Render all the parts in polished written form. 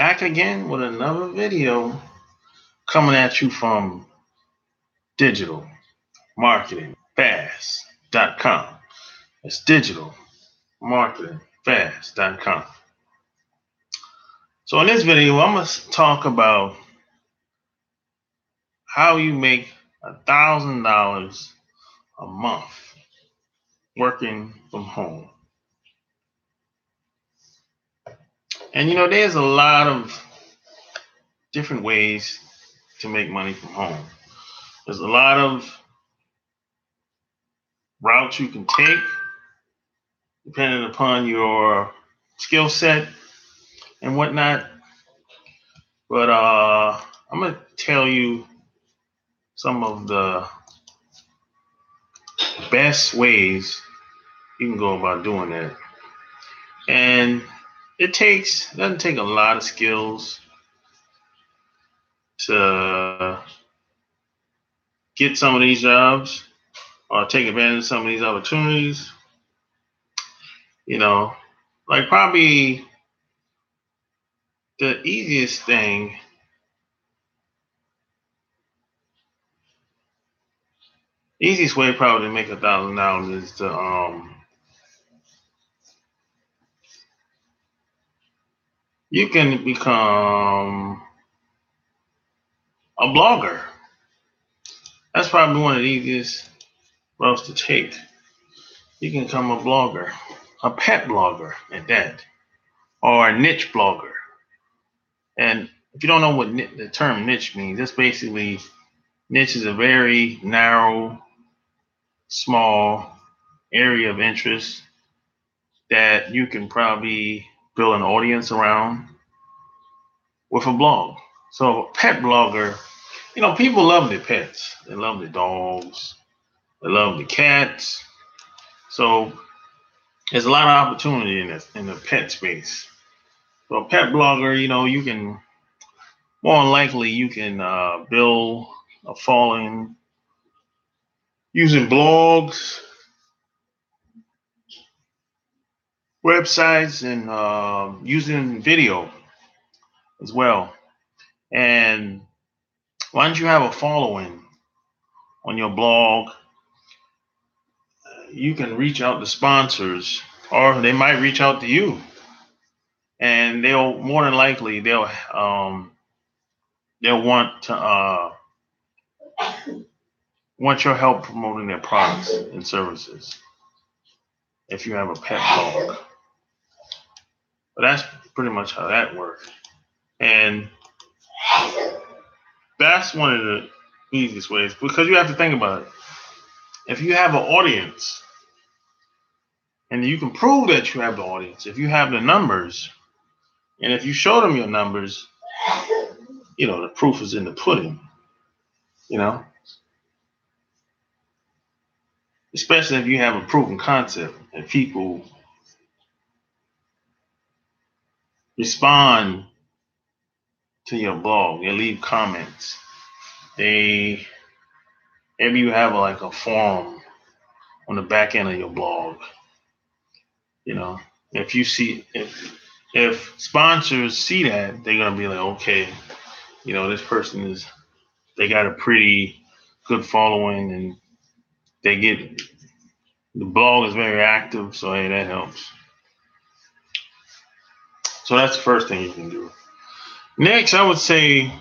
Back again with another video coming at you from digitalmarketingfast.com. It's digitalmarketingfast.com. So in this video, I'm going to talk about how you make $1,000 a month working from home. And there's a lot of different ways to make money from home. There's a lot of routes you can take depending upon your skill set and whatnot. But I'm going to tell you some of the best ways you can go about doing that. And it doesn't take a lot of skills to get some of these jobs or take advantage of some of these opportunities. Like probably the easiest thing easiest way probably to make $1,000 is to you can become a blogger. That's probably one of the easiest routes to take. You can become a blogger, a pet blogger at that, or a niche blogger. And if you don't know what the term niche means, that's basically niche is a very narrow, small area of interest that you can probably build an audience around with a blog. So a pet blogger, people love their pets. They love their dogs. They love the cats. So there's a lot of opportunity in the pet space. So a pet blogger, you can more than likely you can build a following using blogs, websites, and using video as well. And once you have a following on your blog, you can reach out to sponsors, or they might reach out to you, and they'll more than likely they'll want to want your help promoting their products and services if you have a pet blog. But that's pretty much how that works. And that's one of the easiest ways, because you have to think about it. If you have an audience, and you can prove that you have the audience, if you have the numbers, and if you show them your numbers, the proof is in the pudding, especially if you have a proven concept and people respond to your blog, they leave comments, maybe you have like a forum on the back end of your blog. If you see if sponsors see that, they're gonna be like, okay, this person they got a pretty good following, and the blog is very active, so hey, that helps. So that's the first thing you can do. Next, I would say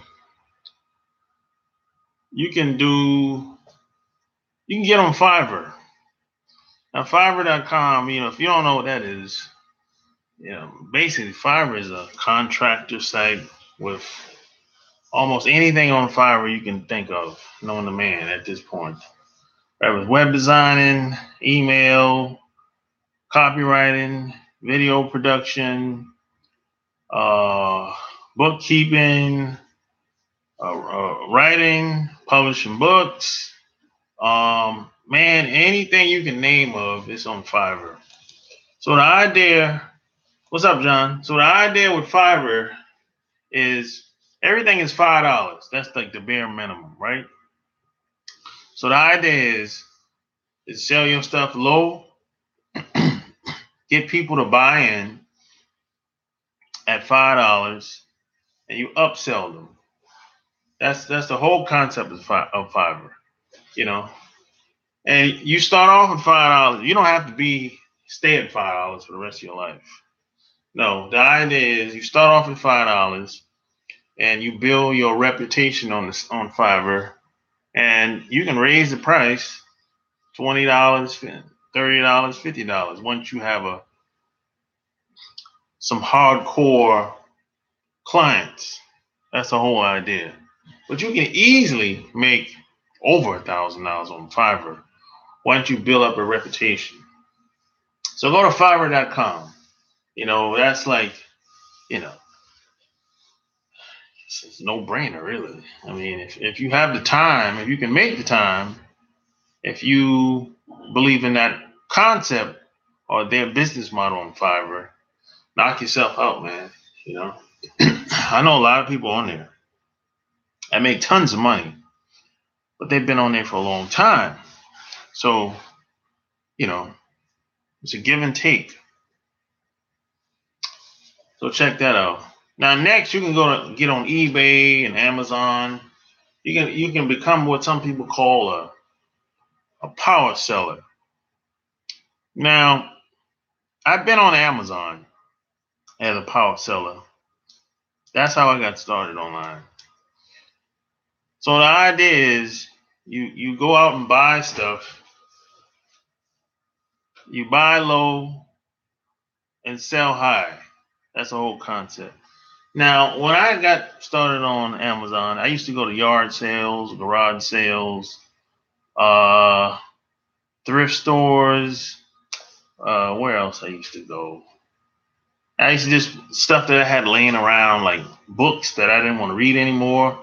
you can get on Fiverr. Now, Fiverr.com, if you don't know what that is, basically Fiverr is a contractor site with almost anything on Fiverr you can think of, known to man at this point. That was web designing, email, copywriting, video production, bookkeeping, writing, publishing books. Anything you can name of is on Fiverr. So the idea, what's up, John? So the idea with Fiverr is everything is $5. That's like the bare minimum, right? So the idea is sell your stuff low, get people to buy in at $5, and you upsell them. That's the whole concept of Fiverr. You know, and you start off at $5. You don't have to stay at $5 for the rest of your life. No, the idea is you start off at $5 and you build your reputation on Fiverr, and you can raise the price $20, $30, $50 once you have some hardcore clients. That's the whole idea. But you can easily make over $1,000 on Fiverr once you build up a reputation. So go to Fiverr.com. That's like, you know, it's a no-brainer, really. I mean, if you have the time, if you can make the time, if you believe in that concept or their business model on Fiverr, knock yourself out, man. I know a lot of people on there that make tons of money, but they've been on there for a long time. So, it's a give and take. So check that out. Now, next you can get on eBay and Amazon. You can become what some people call a power seller. Now, I've been on Amazon as a power seller. That's how I got started online. So the idea is you go out and buy stuff. You buy low and sell high. That's the whole concept. Now, when I got started on Amazon, I used to go to yard sales, garage sales, thrift stores. Where else I used to go? I used to just stuff that I had laying around, like books that I didn't want to read anymore.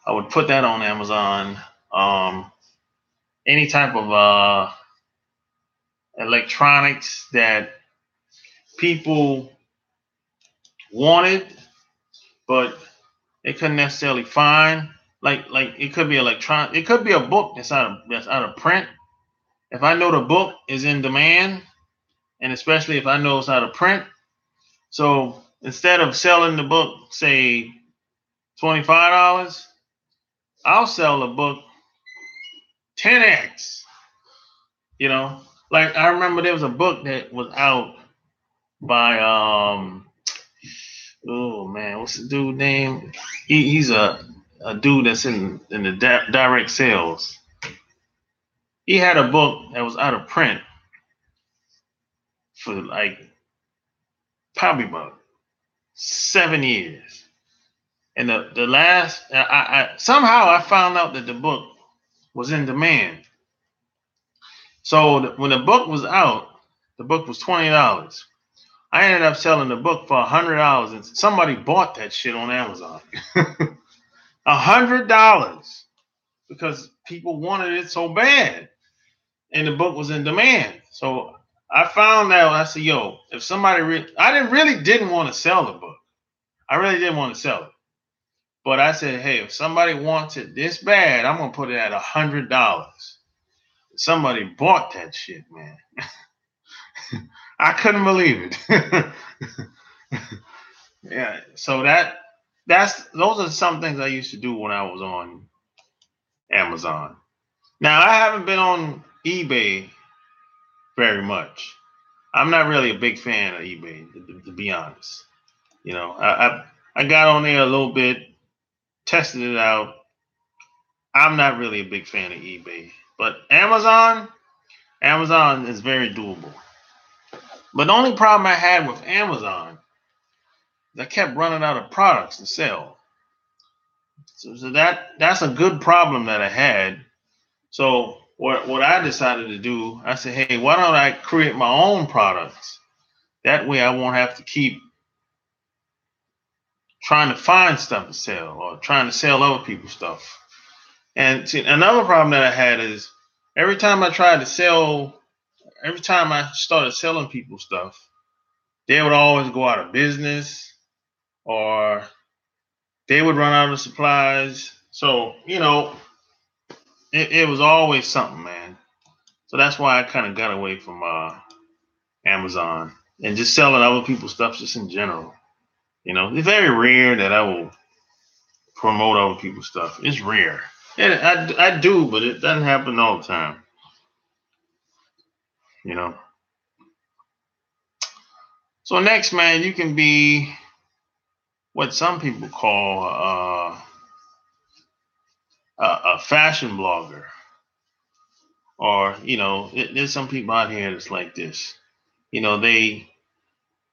I would put that on Amazon. Any type of electronics that people wanted, but they couldn't necessarily find. Like it could be electronic. It could be a book that's out of print. If I know the book is in demand, and especially if I know it's out of print, so instead of selling the book, say $25, I'll sell the book 10x. Like I remember there was a book that was out by oh man, what's the dude name? He's a dude that's in the direct sales. He had a book that was out of print for like probably about 7 years. And the last, I somehow I found out that the book was in demand. So when the book was out, the book was $20. I ended up selling the book for $100, and somebody bought that shit on Amazon. $100 because people wanted it so bad, and the book was in demand. So I found out. I said, "Yo, if somebody, I didn't want to sell the book. I really didn't want to sell it, but I said, hey, if somebody wants it this bad, I'm gonna put it at $100. Somebody bought that shit, man. I couldn't believe it. Yeah. So those are some things I used to do when I was on Amazon. Now I haven't been on eBay very much. I'm not really a big fan of eBay, to be honest. I got on there a little bit, tested it out. I'm not really a big fan of eBay, but Amazon is very doable. But the only problem I had with Amazon is I kept running out of products to sell. So that's a good problem that I had. So what I decided to do, I said, hey, why don't I create my own products? That way I won't have to keep trying to find stuff to sell or trying to sell other people's stuff. And see, another problem that I had is every time I started selling people stuff, they would always go out of business or they would run out of supplies. So, it was always something, man. So that's why I kind of got away from Amazon and just selling other people's stuff just in general. It's very rare that I will promote other people's stuff. It's rare. And I do, but it doesn't happen all the time. You know. So next, man, you can be what some people call a fashion blogger, or there's some people out here that's like this.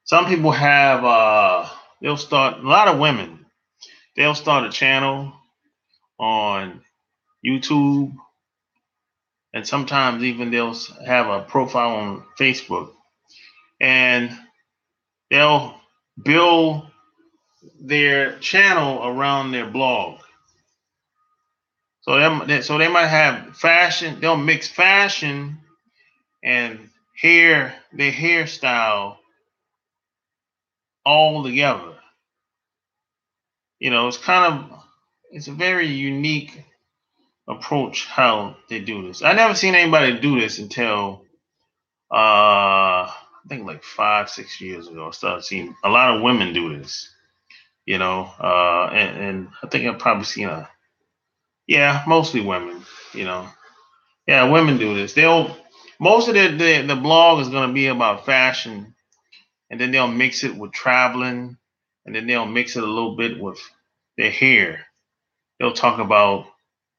Some people have they'll start, a lot of women, they'll start a channel on YouTube, and sometimes even they'll have a profile on Facebook, and they'll build their channel around their blog. So they might have fashion. They'll mix fashion and their hairstyle all together. It's a very unique approach how they do this. I never seen anybody do this until I think like 5-6 years ago. I started seeing a lot of women do this. And I think I've probably seen mostly women. Yeah, women do this. Most of the blog is going to be about fashion, and then they'll mix it with traveling, and then they'll mix it a little bit with their hair. They'll talk about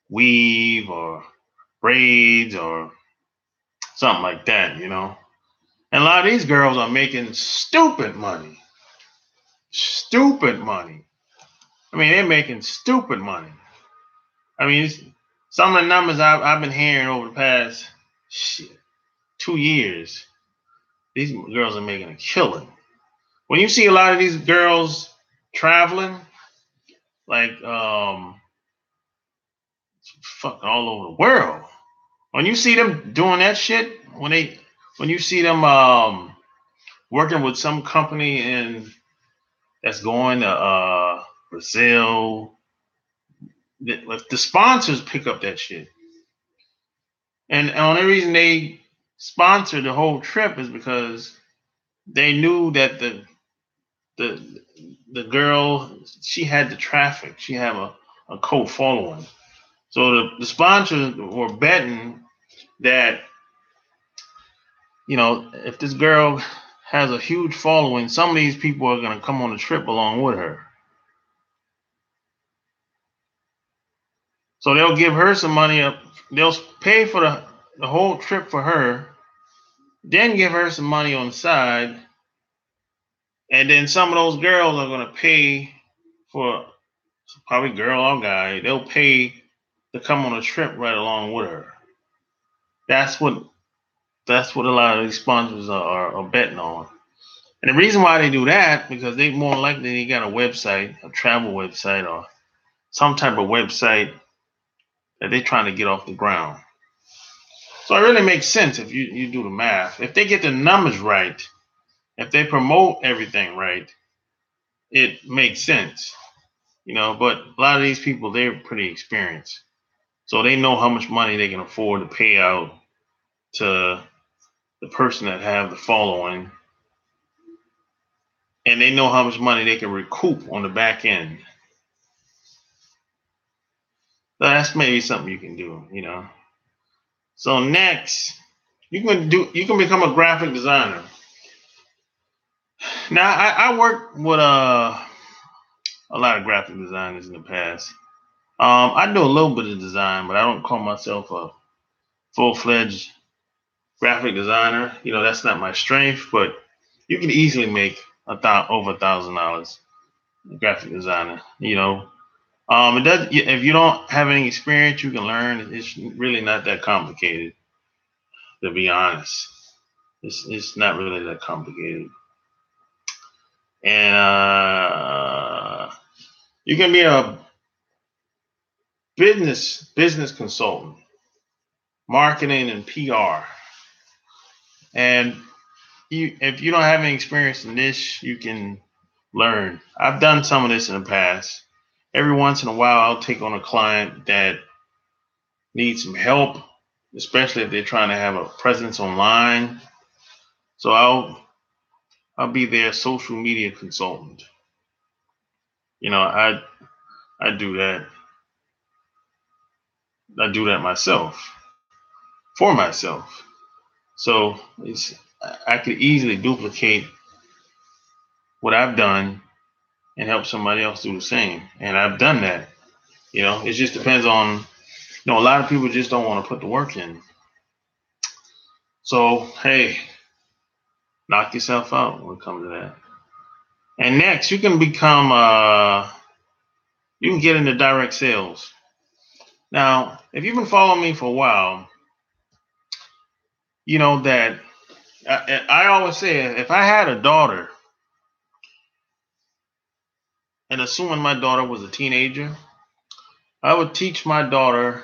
weave or braids or something like that. And a lot of these girls are making stupid money. Stupid money. I mean, they're making stupid money. I mean, some of the numbers I've been hearing over the past 2 years, these girls are making a killing. When you see a lot of these girls traveling, like fucking all over the world, when you see them doing that shit, when you see them working with some company that's going to Brazil, the sponsors pick up that shit, and the only reason they sponsored the whole trip is because they knew that the girl, she had the traffic, she had a cult following. So the sponsors were betting that, if this girl has a huge following, some of these people are going to come on the trip along with her. So they'll give her some money up. They'll pay for the whole trip for her, then give her some money on the side. And then some of those girls are going to pay for, probably girl or guy, they'll pay to come on a trip right along with her. That's what a lot of these sponsors are betting on. And the reason why they do that, because they more likely they got a website, a travel website, or some type of website that they're trying to get off the ground. So it really makes sense if you do the math. If they get the numbers right, if they promote everything right, it makes sense. But a lot of these people, they're pretty experienced. So they know how much money they can afford to pay out to the person that have the following. And they know how much money they can recoup on the back end. So that's maybe something you can do, So next, you can become a graphic designer. Now I worked with a lot of graphic designers in the past. I do a little bit of design, but I don't call myself a full-fledged graphic designer. That's not my strength, but you can easily make over $1,000 graphic designer. It does. If you don't have any experience, you can learn. It's really not that complicated, to be honest. It's not really that complicated, and you can be a business consultant, marketing and PR, and if you don't have any experience in this, you can learn. I've done some of this in the past. Every once in a while, I'll take on a client that needs some help, especially if they're trying to have a presence online. So I'll be their social media consultant. I I do that. I do that myself for myself. So I could easily duplicate what I've done and help somebody else do the same. And I've done that. It just depends on, a lot of people just don't want to put the work in. So, hey, knock yourself out when it comes to that. And next, you can you can get into direct sales. Now, if you've been following me for a while, you know that I always say if I had a daughter, and assuming my daughter was a teenager, I would teach my daughter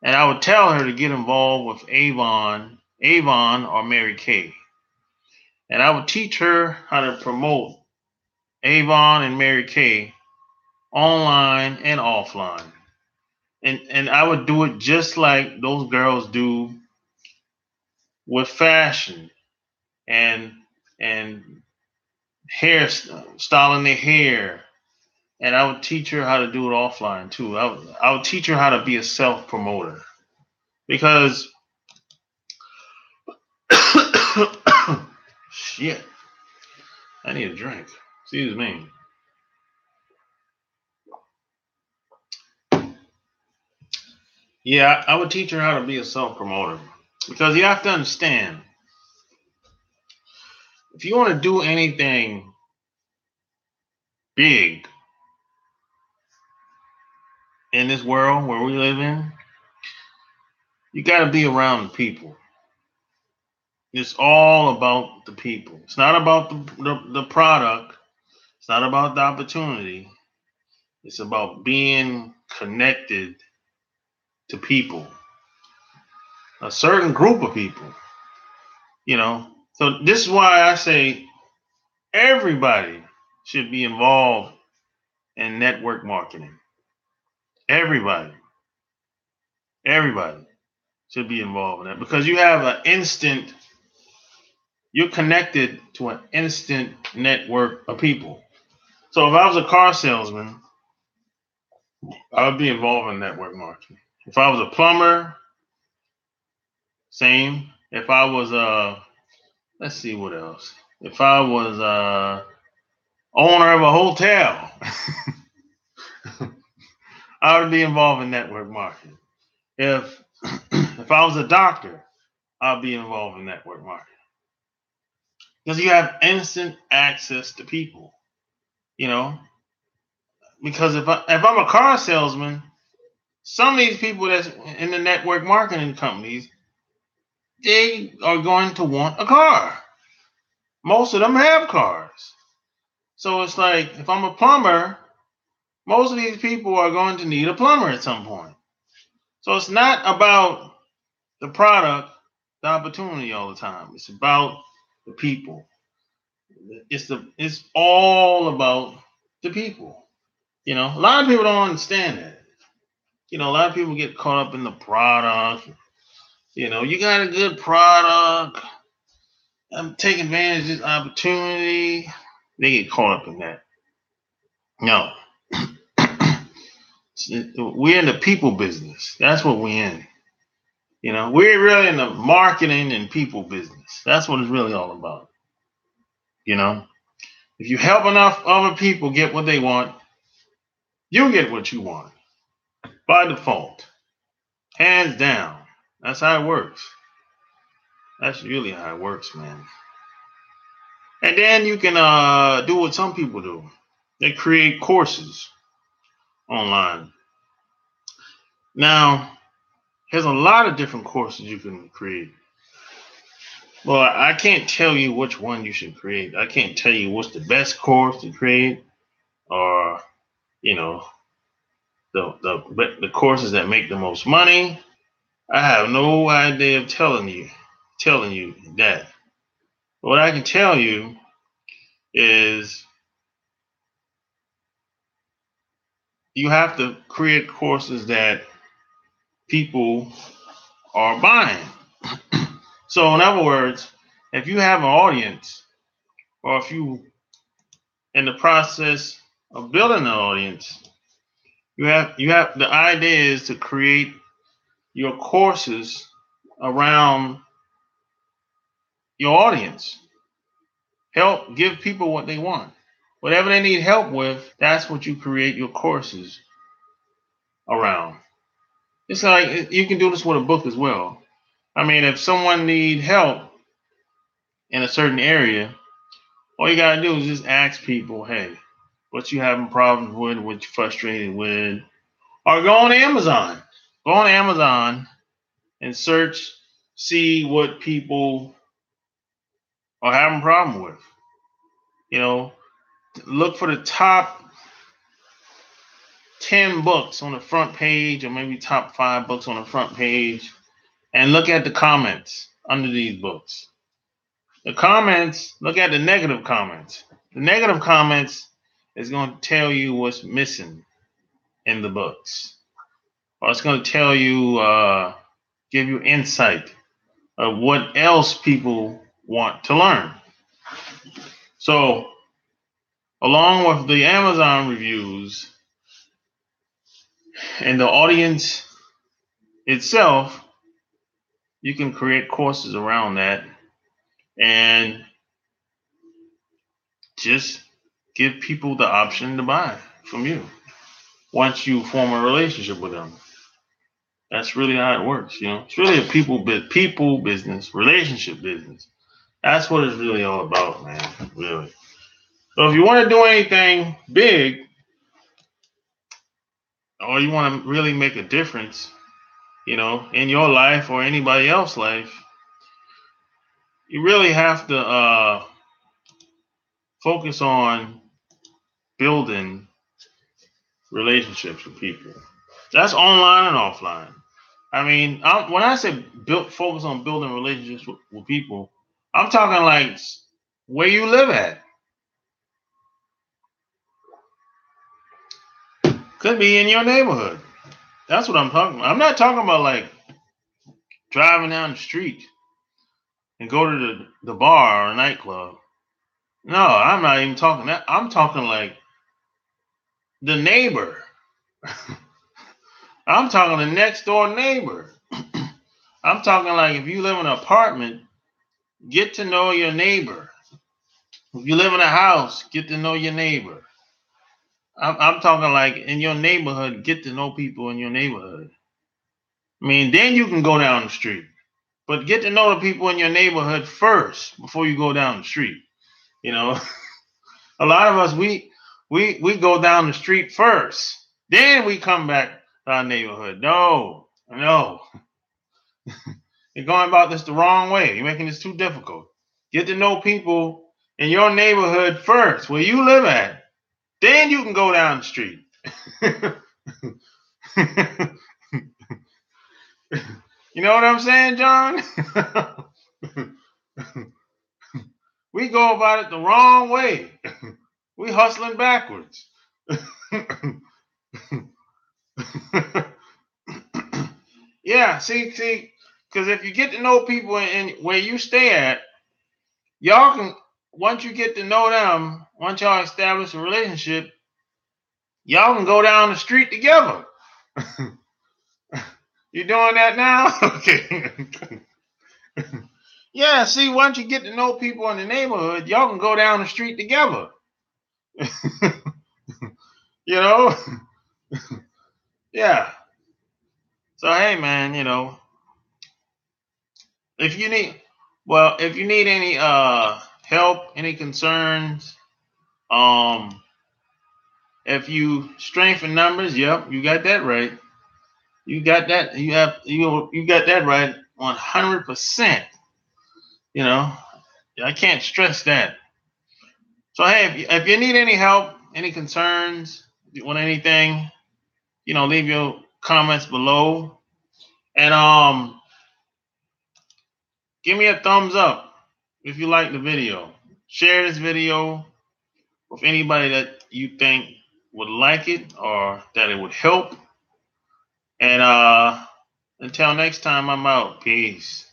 and I would tell her to get involved with Avon or Mary Kay. And I would teach her how to promote Avon and Mary Kay online and offline. And I would do it just like those girls do with fashion and and hair styling their hair. And I would teach her how to do it offline too. I would teach her how to be a self promoter because shit, I need a drink. Excuse me. Yeah, I would teach her how to be a self promoter because you have to understand if you want to do anything big in this world where we live in, you got to be around the people. It's all about the people. It's not about the product. It's not about the opportunity. It's about being connected to people, a certain group of people, you know. So this is why I say everybody should be involved in network marketing. Everybody, everybody should be involved in that because you're connected to an instant network of people. So if I was a car salesman, I would be involved in network marketing. If I was a plumber, same. If I was let's see what else. If I was owner of a hotel, I would be involved in network marketing. If if I was a doctor, I'd be involved in network marketing because you have instant access to people. You know, because if I'm a car salesman, some of these people that's in the network marketing companies, they are going to want a car. Most of them have cars. So it's like if I'm a plumber, most of these people are going to need a plumber at some point. So it's not about the product, the opportunity all the time. It's about the people. It's all about the people. A lot of people don't understand that. A lot of people get caught up in the product. You got a good product. I'm taking advantage of this opportunity. They get caught up in that. No. We're in the people business. That's what we're in. We're really in the marketing and people business. That's what it's really all about. You know, if you help enough other people get what they want, you get what you want by default, hands down. That's how it works. That's really how it works, man. And then you can do what some people do. They create courses online. Now, there's a lot of different courses you can create. Well, I can't tell you which one you should create. I can't tell you what's the best course to create, or you know the courses that make the most money. I have no idea of telling you that. What I can tell you is you have to create courses that people are buying. So in other words, if you have an audience, or if you in the process of building an audience, You have the idea is to create your courses around your audience. Help give people what they want. Whatever they need help with, that's what you create your courses around. It's like you can do this with a book as well. I mean, if someone need help in a certain area, all you gotta do is just ask people, hey, what you having problems with, what you frustrated with, or go on Amazon. Go on Amazon and search, see what people are having problem with. You know, look for the top 10 books on the front page, or maybe top 5 books on the front page, and look at the comments under these books. The comments, look at the negative comments. The negative comments is going to tell you what's missing in the books, or it's going to tell you, give you insight of what else people want to learn. So, along with the Amazon reviews and the audience itself, you can create courses around that and just give people the option to buy from you once you form a relationship with them. That's really how it works, you know. It's really a people business, relationship business. That's what it's really all about, man. Really. So if you want to do anything big, or you want to really make a difference, you know, in your life or anybody else's life, you really have to focus on building relationships with people. That's online and offline. I mean, when I say focus on building relationships with people, I'm talking like where you live at. Could be in your neighborhood. That's what I'm talking about. I'm not talking about like driving down the street and go to the bar or a nightclub. No, I'm not even talking that. I'm talking like the neighbor. I'm talking the next door neighbor. I'm talking like if you live in an apartment, get to know your neighbor. If you live in a house, get to know your neighbor. I'm talking like in your neighborhood, get to know people in your neighborhood. I mean, then you can go down the street. But get to know the people in your neighborhood first before you go down the street. You know, a lot of us we go down the street first, then we come back to our neighborhood. No, you're going about this the wrong way. You're making this too difficult. Get to know people in your neighborhood first, where you live at. Then you can go down the street. You know what I'm saying, John? We go about it the wrong way. We hustling backwards. Yeah, see, because if you get to know people in where you stay at, y'all can, once you get to know them, once y'all establish a relationship, y'all can go down the street together. You doing that now? Okay. Yeah, see, once you get to know people in the neighborhood, y'all can go down the street together. You know? Yeah. So hey man, you know, if you need if you need any help, any concerns, um if you strengthen numbers, yep, you got that right. You got that. You got that right 100%. You know, I can't stress that. So hey, if you need any help, any concerns, if you want anything, you know, leave your comments below, and give me a thumbs up if you like the video. Share this video with anybody that you think would like it or that it would help. And until next time, I'm out. Peace.